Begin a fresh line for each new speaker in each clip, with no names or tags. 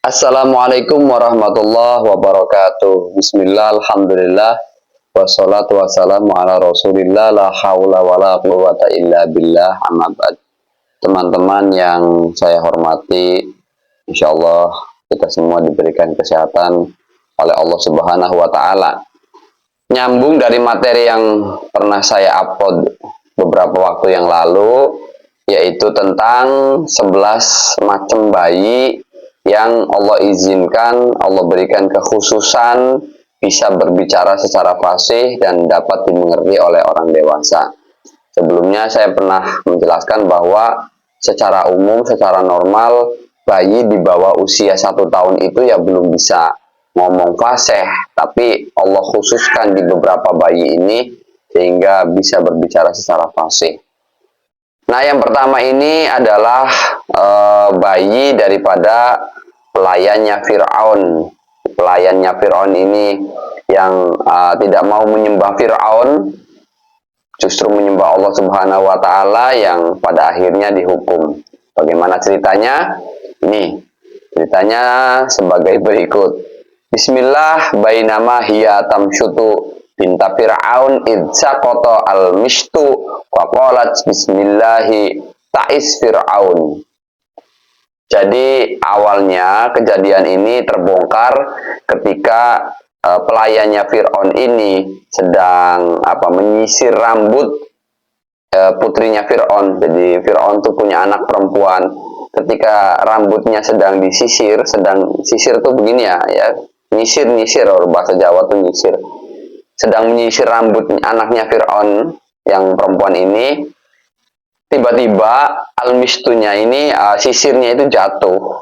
Assalamualaikum warahmatullahi wabarakatuh. Bismillah, alhamdulillah, wassalatu wassalamu ala rasulillah, la hawla wa la quwwata illa billah, amma ba'd. Teman-teman yang saya hormati, insya Allah kita semua diberikan kesehatan oleh Allah Subhanahu wa Ta'ala. Nyambung dari materi yang pernah saya upload beberapa waktu yang lalu, yaitu tentang 11 macam bayi yang Allah izinkan, Allah berikan kekhususan bisa berbicara secara fasih dan dapat dimengerti oleh orang dewasa. Sebelumnya saya pernah menjelaskan bahwa secara umum, secara normal, bayi di bawah usia 1 tahun itu ya belum bisa ngomong fasih, tapi Allah khususkan di beberapa bayi ini sehingga bisa berbicara secara fasih. Nah, yang pertama ini adalah bayi daripada pelayannya Fir'aun. Pelayannya Fir'aun ini yang tidak mau menyembah Fir'aun, justru menyembah Allah Subhanahu wa Ta'ala, yang pada akhirnya dihukum. Bagaimana ceritanya? Ini ceritanya sebagai berikut. Bismillah, bainama hiya tamsyutu binta Fir'aun idzaqata al-mishtu wa qalat bismillahi ta'is Fir'aun. Jadi awalnya kejadian ini terbongkar ketika pelayannya Fir'aun ini sedang menyisir rambut putrinya Fir'aun. Jadi Fir'aun tuh punya anak perempuan. Ketika rambutnya sedang disisir, sisir tuh begini ya, nyisir, bahasa Jawa tuh nyisir. Sedang menyisir rambut anaknya Fir'aun yang perempuan ini, tiba-tiba al-mistunya ini, sisirnya itu jatuh.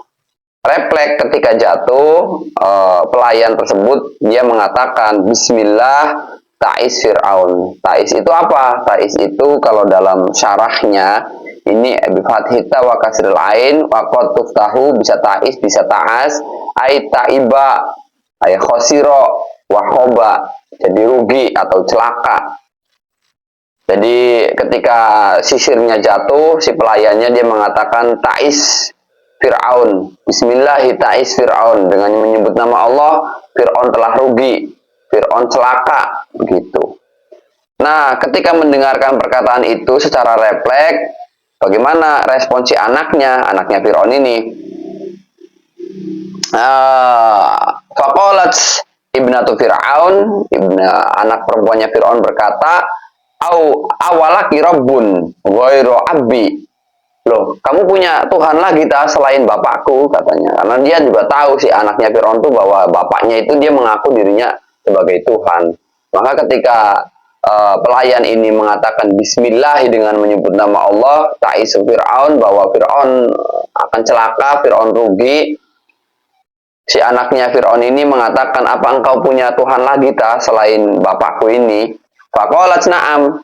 Refleks ketika jatuh, pelayan tersebut dia mengatakan Bismillah ta'is Fir'aun. Ta'is itu apa? Ta'is itu kalau dalam syarahnya ini bifathita wa kasril ain wa qad tuftahu, bisa ta'is bisa ta'as, ay ta'iba ay khosiro wa khoba, jadi rugi atau celaka. Jadi ketika sisirnya jatuh, si pelayannya dia mengatakan ta'is Fir'aun, Bismillahi ta'is Fir'aun, dengan menyebut nama Allah, Fir'aun telah rugi, Fir'aun celaka, begitu. Nah, ketika mendengarkan perkataan itu secara refleks, bagaimana respon si anaknya Fir'aun ini? Faqalat ibnatu Fir'aun, anak perempuannya Fir'aun berkata, awalaki rabbun ghairu abbi. Loh, kamu punya Tuhan lagi tak selain bapakku, katanya. Karena dia juga tahu si anaknya Fir'aun itu bahwa bapaknya itu dia mengaku dirinya sebagai Tuhan. Maka ketika pelayan ini mengatakan Bismillah dengan menyebut nama Allah, ta'isu Fir'aun, bahwa Fir'aun akan celaka, Fir'aun rugi, si anaknya Fir'aun ini mengatakan, apa engkau punya Tuhan lagi tak selain bapakku ini? Faqalat na'am.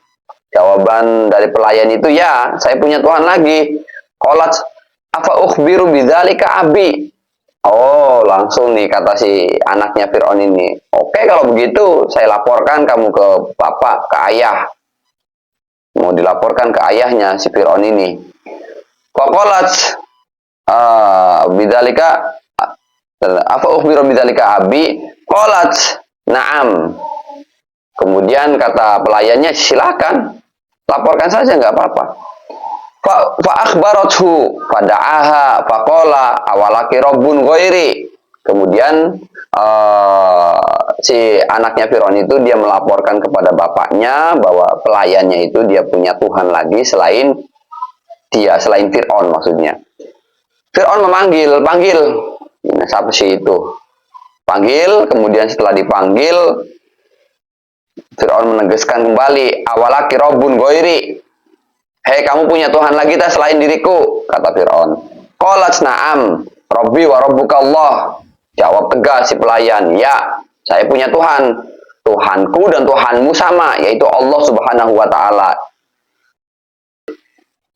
Jawaban dari pelayan itu, ya, saya punya Tuhan lagi. Qalat afa ukhbiru bidzalika abi. Oh, langsung nih kata si anaknya Fir'aun ini, oke, kalau begitu saya laporkan kamu ke bapak, ke ayah. Mau dilaporkan ke ayahnya si Fir'aun ini. Faqalat bidzalika afa ukhbiru bidzalika abi. Qalat na'am. Kemudian kata pelayannya, silakan, laporkan saja, nggak apa-apa. Fa akhbarathu fada'aha faqala awalaki rabbun ghairi. Kemudian si anaknya Fir'aun itu dia melaporkan kepada bapaknya bahwa pelayannya itu dia punya Tuhan lagi selain Fir'aun maksudnya. Fir'aun panggil. Nah, siapa sih itu? Panggil, kemudian setelah dipanggil, Fir'aun menegaskan kembali, awalaki rabbun ghairi. Hei, kamu punya Tuhan lagi tak selain diriku? Kata Fir'aun. Qalat na'am, rabbi wa rabbuka Allah. Jawab tegas si pelayan, ya, saya punya Tuhan. Tuhanku dan Tuhanmu sama, yaitu Allah Subhanahu wa Ta'ala.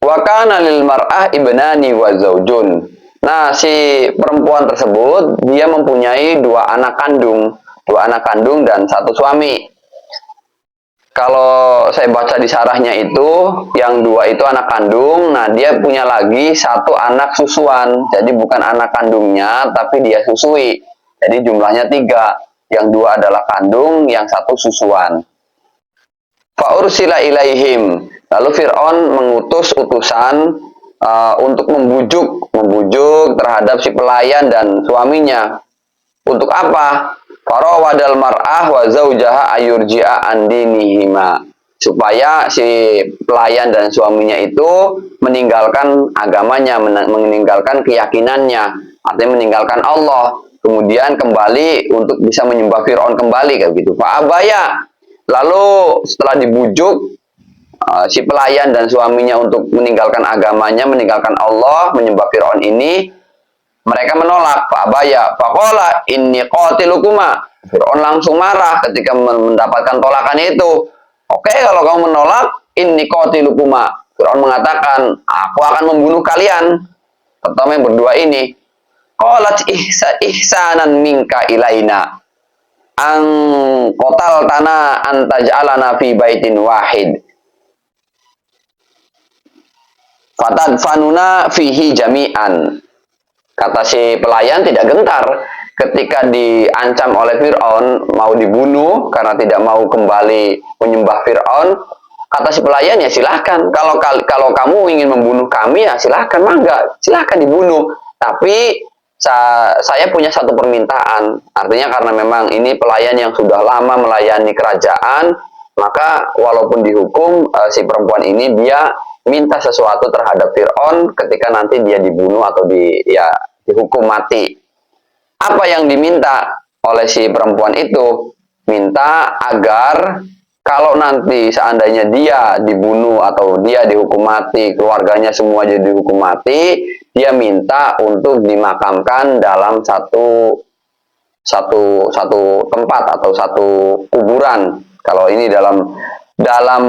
Wa kana lil mar'ah ibnani wa zaujun. Nah, si perempuan tersebut dia mempunyai dua anak kandung dan satu suami. kalau saya baca di sarahnya itu, yang dua itu anak kandung, nah dia punya lagi satu anak susuan, jadi bukan anak kandungnya, tapi dia susui. Jadi jumlahnya tiga, yang dua adalah kandung, yang satu susuan. Fa'ursila ilaihim, lalu Fir'aun mengutus utusan untuk membujuk terhadap si pelayan dan suaminya. Untuk apa? Farawadal mar'ah wa zaujaha ayurji'a andinihima, supaya si pelayan dan suaminya itu meninggalkan agamanya, meninggalkan keyakinannya, artinya meninggalkan Allah, kemudian kembali untuk bisa menyembah Fir'aun kembali kayak gitu. Fa'abaya, lalu setelah dibujuk si pelayan dan suaminya untuk meninggalkan agamanya, meninggalkan Allah, menyembah Fir'aun ini, mereka menolak. Fa'abaya faqala inni qatilukuma. Fir'aun langsung marah ketika mendapatkan tolakan itu. Oke, kalau kamu menolak, inni qatilukuma. Fir'aun mengatakan, aku akan membunuh kalian. Pertama yang berdua ini. Qalat ihsanan minka ilaina. Ang kotal tanah antaj'alana fi baitin wahid. Fatadfanuna fihi jami'an. Kata si pelayan tidak gentar ketika diancam oleh Fir'aun mau dibunuh karena tidak mau kembali menyembah Fir'aun. Kata si pelayan, ya silahkan. Kalau kamu ingin membunuh kami, ya silahkan, mangga, silahkan dibunuh. Tapi saya punya satu permintaan. Artinya karena memang ini pelayan yang sudah lama melayani kerajaan, maka walaupun dihukum, si perempuan ini dia minta sesuatu terhadap Fir'aun ketika nanti dia dibunuh atau dihukum mati. Apa yang diminta oleh si perempuan itu? Minta agar kalau nanti seandainya dia dibunuh atau dia dihukum mati, keluarganya semua jadi dihukum mati, dia minta untuk dimakamkan dalam satu tempat atau satu kuburan. Kalau ini dalam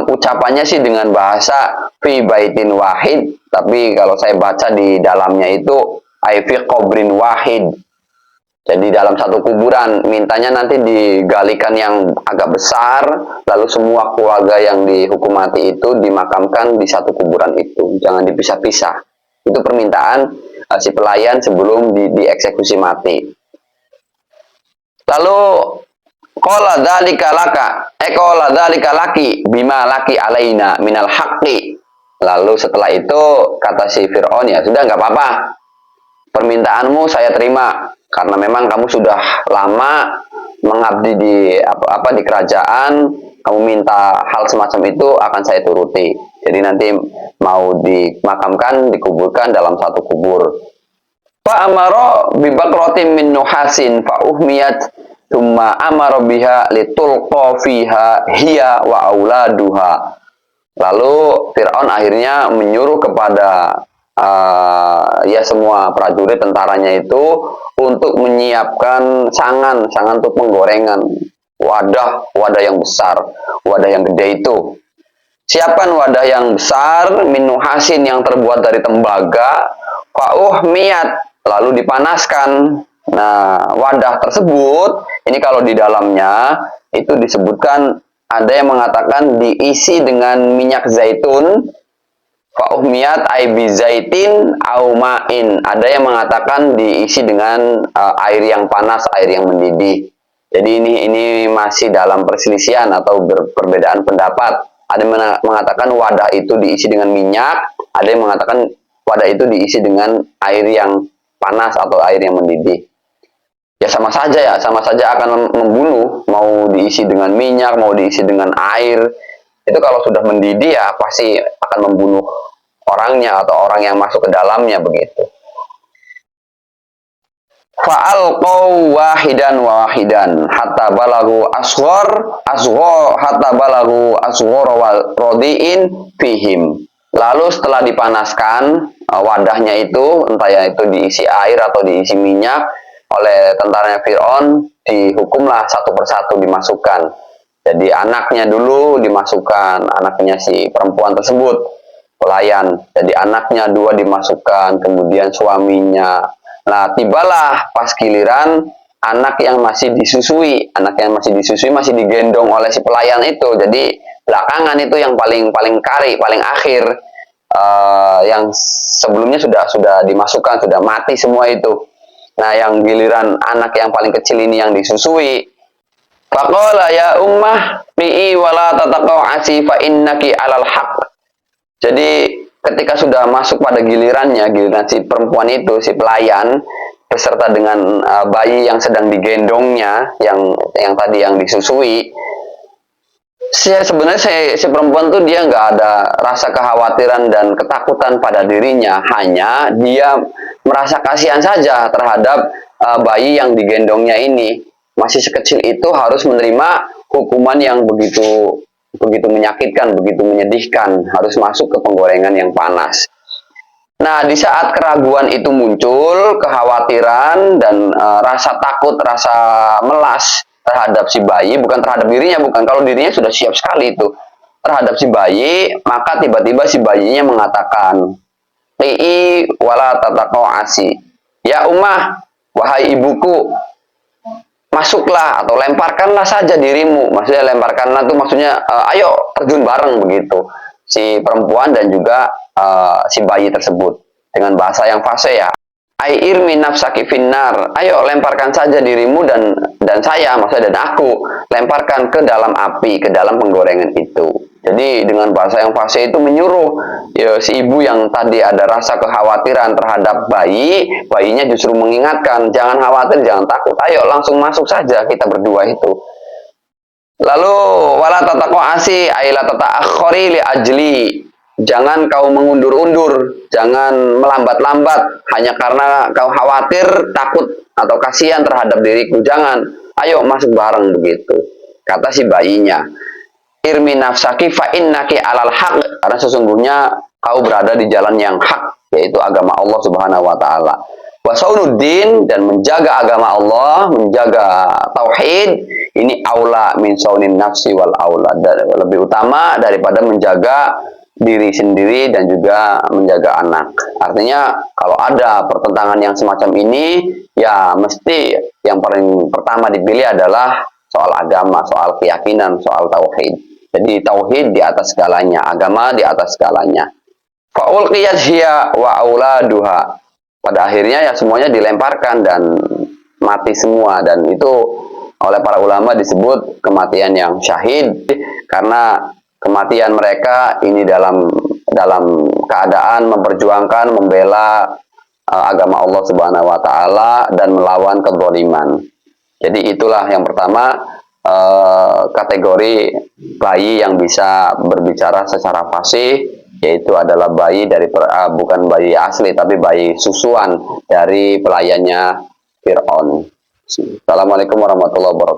ucapannya sih dengan bahasa fi baitin wahid, tapi kalau saya baca di dalamnya itu ai fi qabrin wahid. Jadi dalam satu kuburan, mintanya nanti digalikan yang agak besar, lalu semua keluarga yang dihukum mati itu dimakamkan di satu kuburan itu, jangan dipisah-pisah. Itu permintaan si pelayan sebelum dieksekusi mati. Lalu qala dzalika laki bima laki alaina minal haqqi. Lalu setelah itu kata si Fir'aun, ya sudah, nggak apa-apa, permintaanmu saya terima karena memang kamu sudah lama mengabdi di kerajaan, kamu minta hal semacam itu akan saya turuti. Jadi nanti mau dimakamkan, dikuburkan dalam satu kubur. Fa amara bi baqratin min nuhasin fa uhmiyat tsumma amara biha litulqa fiha hiya wa auladuha. Lalu Fir'aun akhirnya menyuruh kepada semua prajurit tentaranya itu untuk menyiapkan sangan untuk penggorengan, wadah yang besar, wadah yang gede itu. Siapkan wadah yang besar minuhasin yang terbuat dari tembaga, fa'uhmiyat, lalu dipanaskan. Nah, wadah tersebut ini kalau di dalamnya itu disebutkan, ada yang mengatakan diisi dengan minyak zaitun, fa'uhmiyat aibi zaitin au ma'in. Ada yang mengatakan diisi dengan air yang panas, air yang mendidih. Jadi ini masih dalam perselisihan atau perbedaan pendapat. Ada yang mengatakan wadah itu diisi dengan minyak, ada yang mengatakan wadah itu diisi dengan air yang panas atau air yang mendidih. Ya sama saja akan membunuh, mau diisi dengan minyak, mau diisi dengan air. Itu kalau sudah mendidih ya pasti akan membunuh orangnya atau orang yang masuk ke dalamnya begitu. Fa'alqaw wahidan hatta balagu asghar radiin fihim. Lalu setelah dipanaskan wadahnya itu, entah ya itu diisi air atau diisi minyak, oleh tentaranya Fir'aun, dihukumlah satu persatu dimasukkan. Jadi anaknya dulu dimasukkan, anaknya si perempuan tersebut, pelayan. Jadi anaknya dua dimasukkan, kemudian suaminya. Nah, tibalah pas giliran anak yang masih disusui masih digendong oleh si pelayan itu. Jadi belakangan itu yang paling kari, paling akhir, yang sebelumnya sudah dimasukkan, sudah mati semua itu. Nah, yang giliran anak yang paling kecil ini yang disusui. Faqala ya ummah mi'i wala tataqa'asi fa innaki 'alal haq. Jadi ketika sudah masuk pada giliran si perempuan itu, si pelayan beserta dengan bayi yang sedang digendongnya, yang tadi yang disusui, sebenarnya si perempuan tuh dia nggak ada rasa kekhawatiran dan ketakutan pada dirinya, hanya dia merasa kasihan saja terhadap bayi yang digendongnya ini. Masih sekecil itu harus menerima hukuman yang begitu menyakitkan, begitu menyedihkan, harus masuk ke penggorengan yang panas. Nah, di saat keraguan itu muncul, kekhawatiran dan rasa takut, rasa melas terhadap si bayi, bukan terhadap dirinya, bukan, kalau dirinya sudah siap sekali itu terhadap si bayi, maka tiba-tiba si bayinya mengatakan, "Li'i wala tataqa'asi." Ya ummah, wahai ibuku, masuklah atau lemparkanlah saja dirimu. Maksudnya lemparkanlah itu maksudnya ayo terjun bareng begitu. Si perempuan dan juga si bayi tersebut dengan bahasa yang fasih ya. Ai irmi nafsaki finnar. Ayo lemparkan saja dirimu dan saya, maksudnya dan aku, lemparkan ke dalam api, ke dalam penggorengan itu. Jadi dengan bahasa yang fasih itu menyuruh ya, si ibu yang tadi ada rasa kekhawatiran terhadap bayinya justru mengingatkan, jangan khawatir, jangan takut, ayo langsung masuk saja kita berdua itu. Lalu wala tataqa'asi ay la tata'akhkhari li ajli. Jangan kau mengundur-undur, jangan melambat-lambat hanya karena kau khawatir, takut atau kasihan terhadap diriku. Jangan, ayo masuk bareng begitu. Kata si bayinya, irmi nafsaki fa innaki alal haq, karena sesungguhnya kau berada di jalan yang hak, yaitu agama Allah Subhanahu wa taala. Wasaunuddin, dan menjaga agama Allah, menjaga tauhid, ini aula min saunin nafsi wal aula, lebih utama daripada menjaga diri sendiri dan juga menjaga anak. Artinya kalau ada pertentangan yang semacam ini, ya mesti yang paling pertama dipilih adalah soal agama, soal keyakinan, soal tauhid. Jadi tauhid di atas segalanya, agama di atas segalanya. Fa'ulqiyat hiya wa auladuha. Pada akhirnya ya semuanya dilemparkan dan mati semua, dan itu oleh para ulama disebut kematian yang syahid, karena kematian mereka ini dalam keadaan memperjuangkan, membela agama Allah Subhanahu wa taala dan melawan kezaliman. Jadi itulah yang pertama, kategori bayi yang bisa berbicara secara fasih, yaitu adalah bayi dari bukan bayi asli tapi bayi susuan dari pelayannya Fir'aun. Assalamualaikum warahmatullahi wabarakatuh.